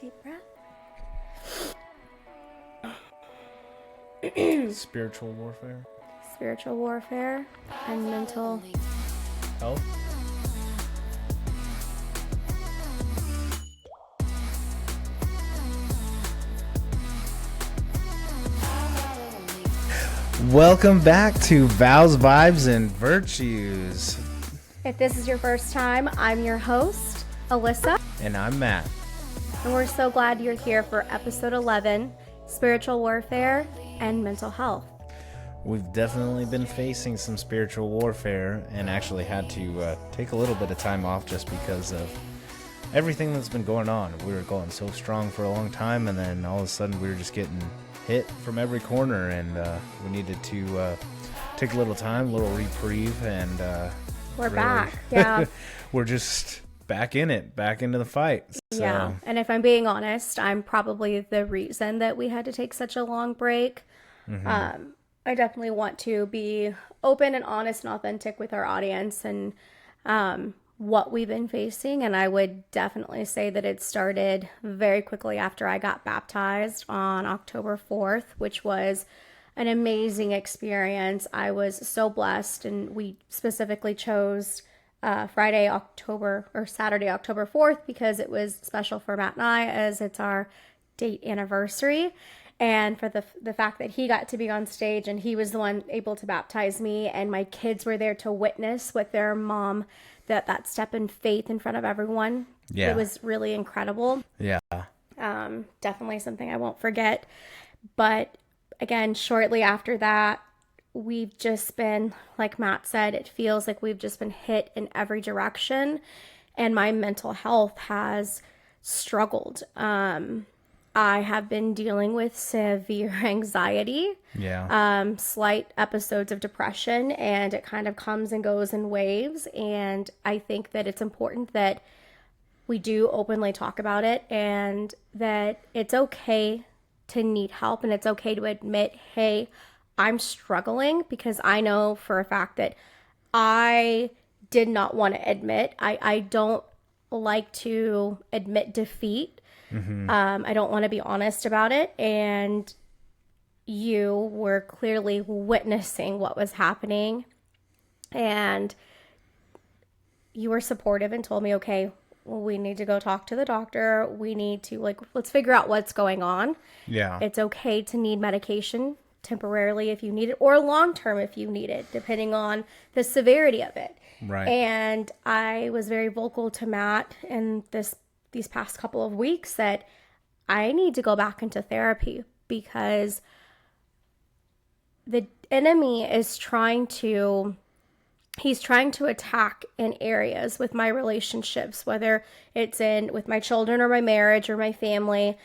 Deep breath. Spiritual warfare. Spiritual warfare and mental Health. Welcome back to Vows, Vibes, and Virtues. If this is your first time, I'm your host, Alyssa, And I'm Matt. and we're so glad you're here for episode 11, Spiritual Warfare and Mental Health. We've definitely been facing some spiritual warfare and actually had to take a little bit of time off just because of everything that's been going on. We were going so strong for a long time, and then all of a sudden we were just getting hit from every corner, and we needed to take a little time, a little reprieve, and We're really, back. Yeah. we're just back in it, back into the fight. So, Yeah. And if I'm being honest, I'm probably the reason that we had to take such a long break. I definitely want to be open and honest and authentic with our audience and what we've been facing. And I would definitely say that it started very quickly after I got baptized on October 4th, which was an amazing experience. I was so blessed, and we specifically chose Saturday, October 4th, because it was special for Matt and I, as it's our date anniversary. And for the fact that he got to be on stage and he was the one able to baptize me, and my kids were there to witness with their mom that step in faith in front of everyone. Yeah. It was really incredible. yeah. Definitely something I won't forget. But again, shortly after that, we've just been, like Matt said, it feels like we've just been hit in every direction, and my mental health has struggled. I have been dealing with severe anxiety, Yeah. slight episodes of depression, and it kind of comes and goes in waves. And I think that it's important that we do openly talk about it, and that it's okay to need help, and it's okay to admit, hey, I'm struggling, because I know for a fact that I did not want to admit. I don't like to admit defeat. I don't want to be honest about it. And you were clearly witnessing what was happening, and you were supportive and told me, okay, well, we need to go talk to the doctor. We need to, let's figure out what's going on. Yeah. It's okay to need medication temporarily if you need it, or long term if you need it, depending on the severity of it. Right. And I was very vocal to Matt in these past couple of weeks that I need to go back into therapy, because the enemy is trying to attack in areas with my relationships, whether it's with my children or my marriage or my family,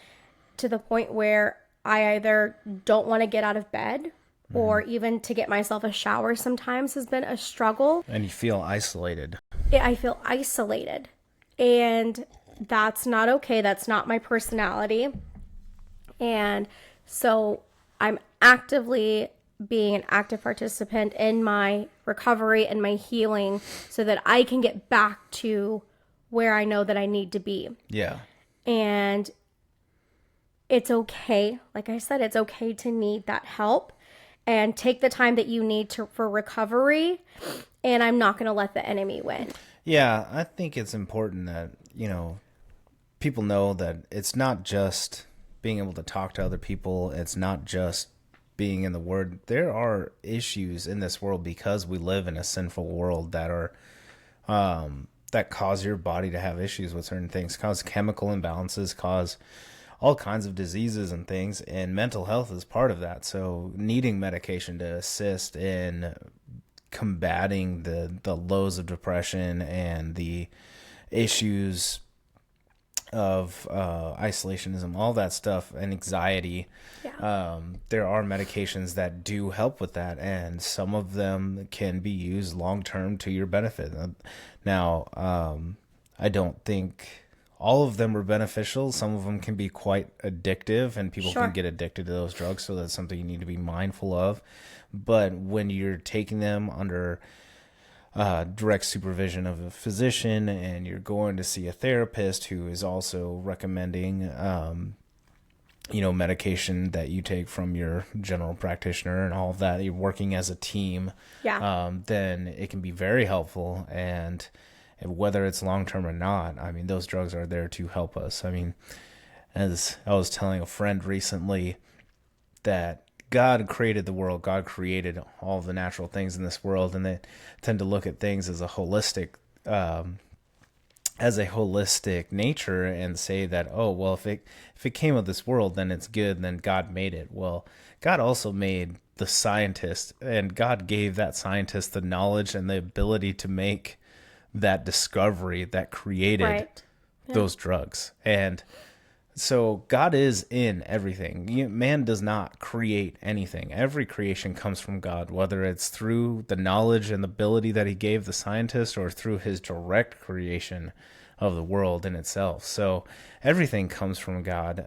to the point where I either don't want to get out of bed, or even to get myself a shower sometimes has been a struggle. And you feel isolated. I feel isolated, and that's not okay. That's not my personality. And so I'm actively being an active participant in my recovery and my healing, so that I can get back to where I know that I need to be. Yeah. And it's okay. Like I said, it's okay to need that help, and take the time that you need for recovery. And I'm not going to let the enemy win. Yeah, I think it's important that, people know that it's not just being able to talk to other people. It's not just being in the Word. There are issues in this world, because we live in a sinful world, that are that cause your body to have issues with certain things, cause chemical imbalances, cause all kinds of diseases and things, and mental health is part of that. So needing medication to assist in combating the lows of depression and the issues of isolationism, all that stuff, and anxiety. Yeah. There are medications that do help with that, and some of them can be used long term to your benefit. Now, I don't think all of them are beneficial. Some of them can be quite addictive, and people Sure. can get addicted to those drugs, so that's something you need to be mindful of. But when you're taking them under direct supervision of a physician, and you're going to see a therapist who is also recommending medication that you take from your general practitioner and all of that, you're working as a team, Yeah. then it can be very helpful. And whether it's long term or not, I mean, those drugs are there to help us. I mean, as I was telling a friend recently, that God created the world, God created all the natural things in this world, and they tend to look at things um, as a holistic nature and say that, oh, well, if it came of this world, then it's good, then God made it. Well, God also made the scientist, and God gave that scientist the knowledge and the ability to make that discovery that created Right. Yeah. those drugs. And so God is in everything. Man does not create anything. Every creation comes from God, whether it's through the knowledge and ability that he gave the scientist or through his direct creation of the world in itself. So everything comes from God.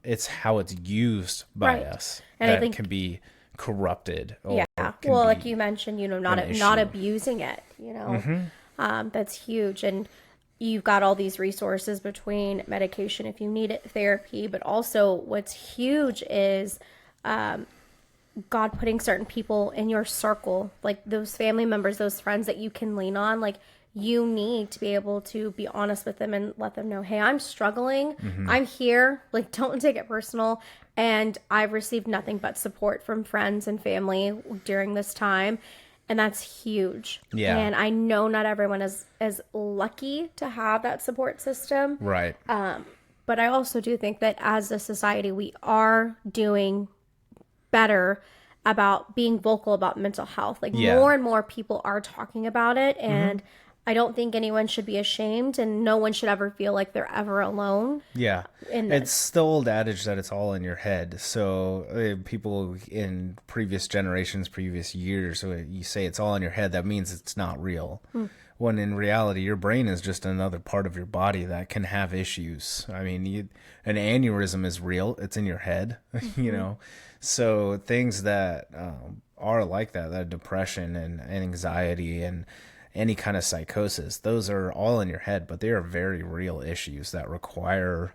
It's how it's used by Right. us And I that think, can be corrupted or yeah. can Well, like be you mentioned, an not issue. abusing it, that's huge. And you've got all these resources between medication if you need it, therapy, but also what's huge is God putting certain people in your circle, like those family members, those friends that you can lean on. Like, you need to be able to be honest with them and let them know, hey, I'm struggling. I'm here. Like, don't take it personal. And I've received nothing but support from friends and family during this time. And that's huge. Yeah. And I know not everyone is as lucky to have that support system. Right. But I also do think that as a society, we are doing better about being vocal about mental health. Like, Yeah. more and more people are talking about it, and I don't think anyone should be ashamed, and no one should ever feel like they're ever alone Yeah. in this. It's the old adage that it's all in your head. So people in previous generations, previous years, so you say it's all in your head, that means it's not real. When in reality, your brain is just another part of your body that can have issues. I mean, an aneurysm is real. It's in your head, So things that are like that depression and anxiety and any kind of psychosis, those are all in your head, but they are very real issues that require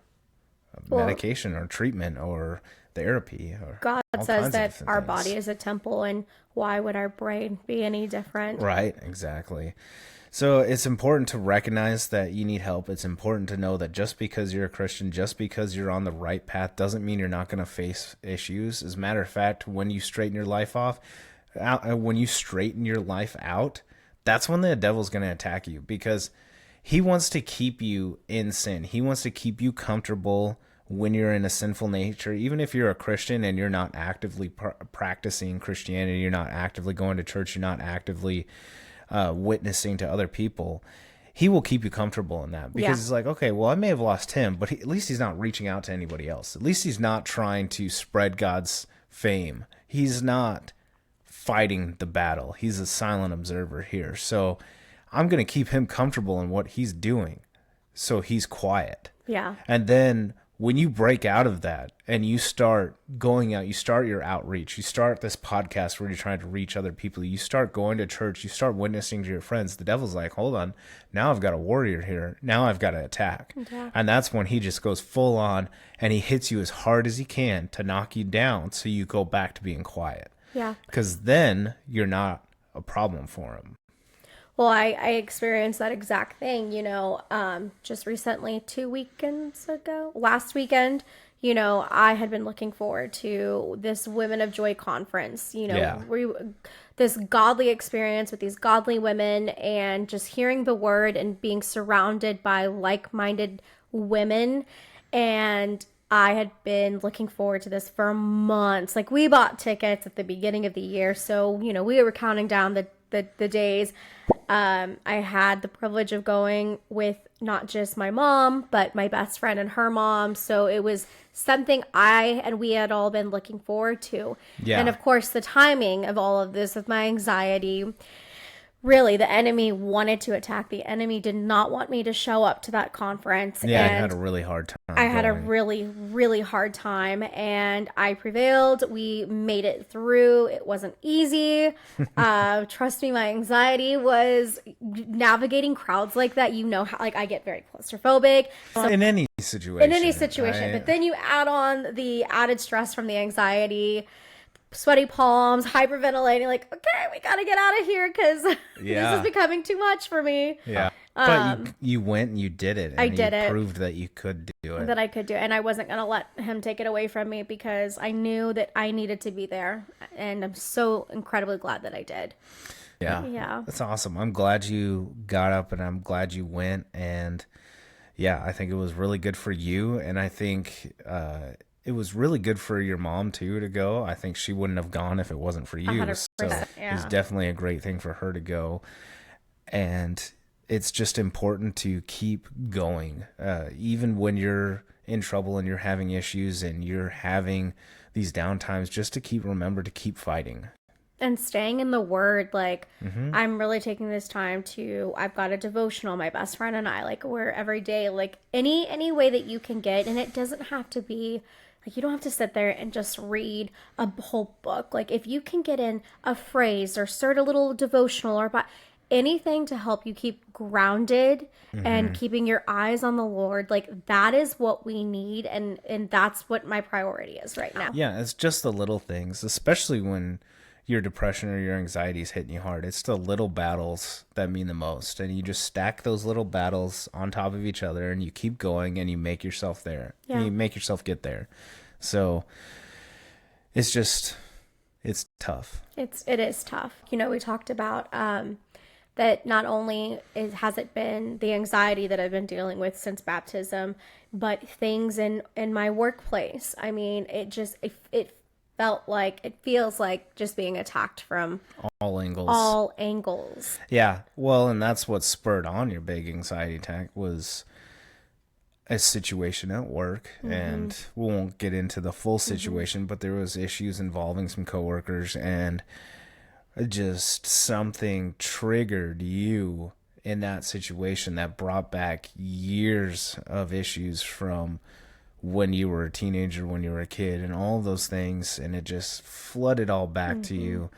Well, medication or treatment or therapy or God all says kinds of that different our things. body is a temple, and why would our brain be any different? Right, exactly. So it's important to recognize that you need help. It's important to know that just because you're a Christian, just because you're on the right path, doesn't mean you're not going to face issues. As a matter of fact, when you straighten your life out, that's when the devil's going to attack you, because he wants to keep you in sin. He wants to keep you comfortable when you're in a sinful nature. Even if you're a Christian and you're not actively practicing Christianity, you're not actively going to church, you're not actively witnessing to other people, he will keep you comfortable in that, because it's like, okay, well, I may have lost him, but at least he's not reaching out to anybody else. At least he's not trying to spread God's fame. He's not fighting the battle. He's a silent observer here. So I'm going to keep him comfortable in what he's doing, so he's quiet. Yeah. And then when you break out of that and you start going out, you start your outreach, you start this podcast where you're trying to reach other people, you start going to church, you start witnessing to your friends, the devil's like, hold on, now I've got a warrior here. Now I've got to attack. Yeah. And that's when he just goes full on and he hits you as hard as he can to knock you down, so you go back to being quiet. Yeah. Because then you're not a problem for him. Well, I experienced that exact thing, just recently, last weekend, I had been looking forward to this Women of Joy conference, Yeah. this godly experience with these godly women, and just hearing the word and being surrounded by like-minded women. And I had been looking forward to this for months. Like, we bought tickets at the beginning of the year, so, we were counting down the days. I had the privilege of going with not just my mom, but my best friend and her mom. So it was something we had all been looking forward to. Yeah. And of course, the timing of all of this, with my anxiety, really the enemy wanted to attack. The enemy did not want me to show up to that conference. Yeah, I And had a really hard time I had a going. really, really hard time, and I prevailed. We made it through. It wasn't easy. Trust me, my anxiety was navigating crowds like that. You know how, like, I get very claustrophobic. So In any situation. in any situation, but then you add on the added stress from the anxiety, sweaty palms, hyperventilating, like, okay, we gotta get out of here because this is becoming too much for me. Yeah. But you went and you did it. And I did you it. proved that you could do it. That I could do, and I wasn't gonna let him take it away from me because I knew that I needed to be there, and I'm so incredibly glad that I did. Yeah. That's awesome. I'm glad you got up and I'm glad you went. And yeah, I think it was really good for you. And I think it was really good for your mom too to go. I think she wouldn't have gone if it wasn't for you. 100%, So it was definitely a great thing for her to go. And it's just important to keep going. Even when you're in trouble and you're having issues and you're having these downtimes, just to remember to keep fighting. And staying in the word, like, I'm really taking this time to, I've got a devotional, my best friend and I, like, we're every day, like, any way that you can get, and it doesn't have to be, like, you don't have to sit there and just read a whole book. Like, if you can get in a phrase or start a little devotional or anything to help you keep grounded and keeping your eyes on the Lord, like, that is what we need, and that's what my priority is right now. Yeah, it's just the little things, especially when your depression or your anxiety is hitting you hard. It's the little battles that mean the most. And you just stack those little battles on top of each other and you keep going and you make yourself there. Yeah. You make yourself get there. So it's tough. It is tough. You know, we talked about that not only has it been the anxiety that I've been dealing with since baptism, but things in my workplace. I mean, it feels like just being attacked from all angles. Yeah. Well, and that's what spurred on your big anxiety attack was a situation at work. And we won't get into the full situation, but there was issues involving some coworkers, and just something triggered you in that situation that brought back years of issues from when you were a teenager, when you were a kid, and all those things, and it just flooded all back to you,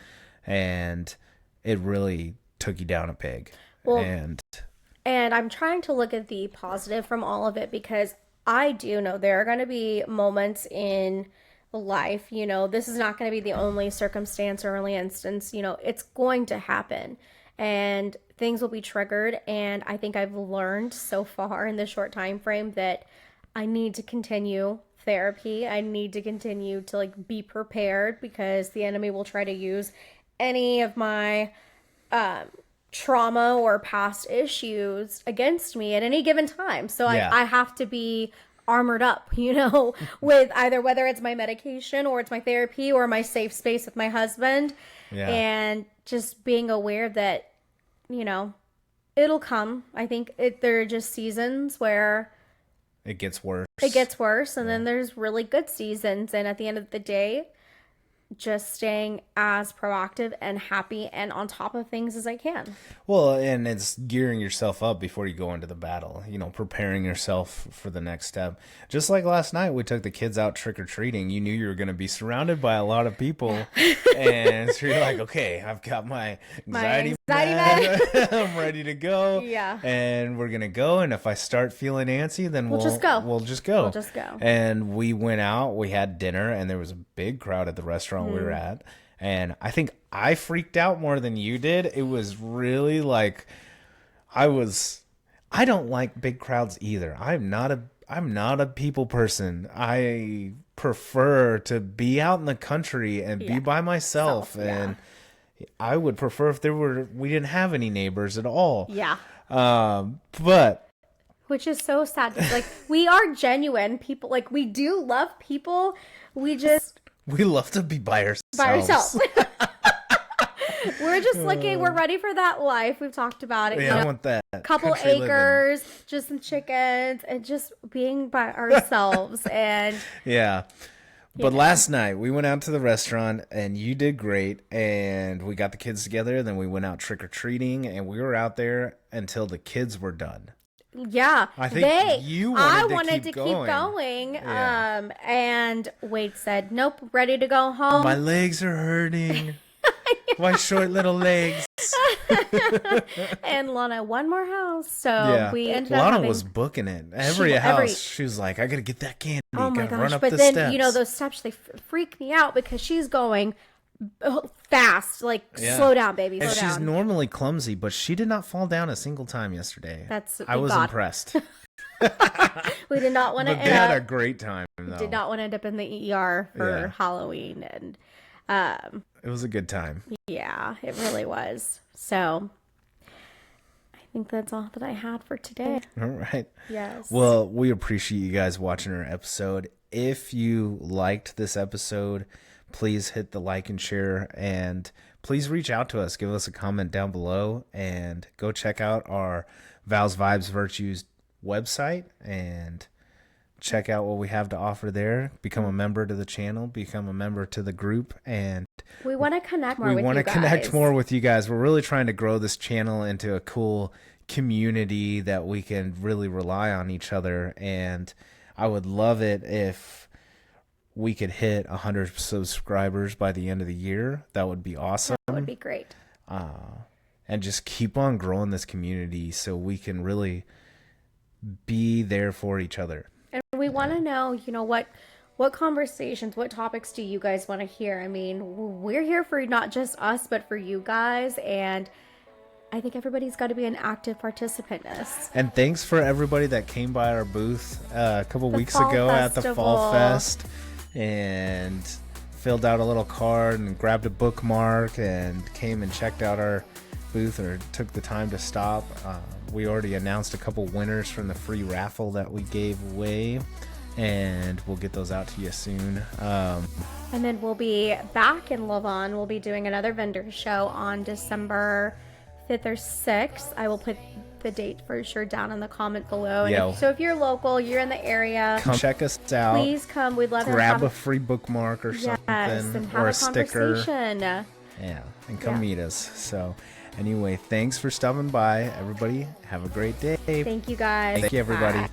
and it really took you down a peg. Well, and I'm trying to look at the positive from all of it, because I do know there are going to be moments in life, you know, this is not going to be the only circumstance or only instance, you know, it's going to happen and things will be triggered. And I think I've learned so far in this short time frame that I need to continue therapy. I need to continue to, like, be prepared, because the enemy will try to use any of my trauma or past issues against me at any given time. So I have to be armored up, you know, with either whether it's my medication or it's my therapy or my safe space with my husband. Yeah. And just being aware that, you know, it'll come. I think there are just seasons where it gets worse. And then there's really good seasons. And at the end of the day, just staying as proactive and happy and on top of things as I can. Well, and it's gearing yourself up before you go into the battle, you know, preparing yourself for the next step. Just like last night, we took the kids out trick-or-treating. You knew you were going to be surrounded by a lot of people. And so you're like, okay, I've got my anxiety med. I'm ready to go. Yeah. And we're going to go. And if I start feeling antsy, then we'll just go. We'll just go. And we went out, we had dinner, and there was a big crowd at the restaurant we were at, and I think I freaked out more than you did. It was really like I don't like big crowds either. I'm not a people person. I prefer to be out in the country and be by myself. And I would prefer if we didn't have any neighbors at all. Yeah. But which is so sad. Like, we are genuine people. Like, we do love people. We love to be by ourselves. We're just looking, we're ready for that life. We've talked about it. Yeah, I want that. Couple acres, just some chickens, and just being by ourselves. And yeah. But last night we went out to the restaurant and you did great, and we got the kids together, and then we went out trick-or-treating, and we were out there until the kids were done. Yeah, I think I wanted to keep going. Yeah. And Wade said, "Nope, ready to go home." My legs are hurting. My short little legs. And Lana, one more house, so Yeah. we ended Lana up having... was booking it. Every house, she was like, "I gotta get that candy." Oh my gotta gosh! run up But the then steps. you know those steps, they freak me out because she's going fast. Like, slow down, baby. Slow And she's down. normally clumsy, but she did not fall down a single time yesterday. I was impressed. We did not want to But they had a great time, though. did not want to end up in the ER for Halloween, and it was a good time. yeah, it really was. So I think that's all that I had for today. All right. Yes. Well, we appreciate you guys watching our episode. If you liked this episode, please hit the like and share, and please reach out to us. Give us a comment down below, and go check out our Vows, Vibes, Virtues website and check out what we have to offer there. Become a member to the channel, become a member to the group, and we want to connect more with you guys. We want to connect more with you guys. We're really trying to grow this channel into a cool community that we can really rely on each other, and I would love it if we could hit 100 subscribers by the end of the year. That would be awesome. That would be great. And just keep on growing this community so we can really be there for each other. And we want to know, what conversations, what topics do you guys want to hear? I mean, we're here for not just us, but for you guys. And I think everybody's got to be an active participant in this. And thanks for everybody that came by our booth a couple weeks ago at the Fall Fest and filled out a little card and grabbed a bookmark and came and checked out our booth or took the time to stop. We already announced a couple winners from the free raffle that we gave away, and we'll get those out to you soon. And then we'll be back in Lavon. We'll be doing another vendor show on December 5th or 6th. I will put the date for sure down in the comment below. And if you're local, you're in the area, come check us out. Please come. We'd love to grab a free bookmark or something, and have or a sticker. Conversation. Yeah, and come meet us. So anyway, thanks for stopping by, everybody. Have a great day. Thank you, guys. Thank you, everybody. Bye.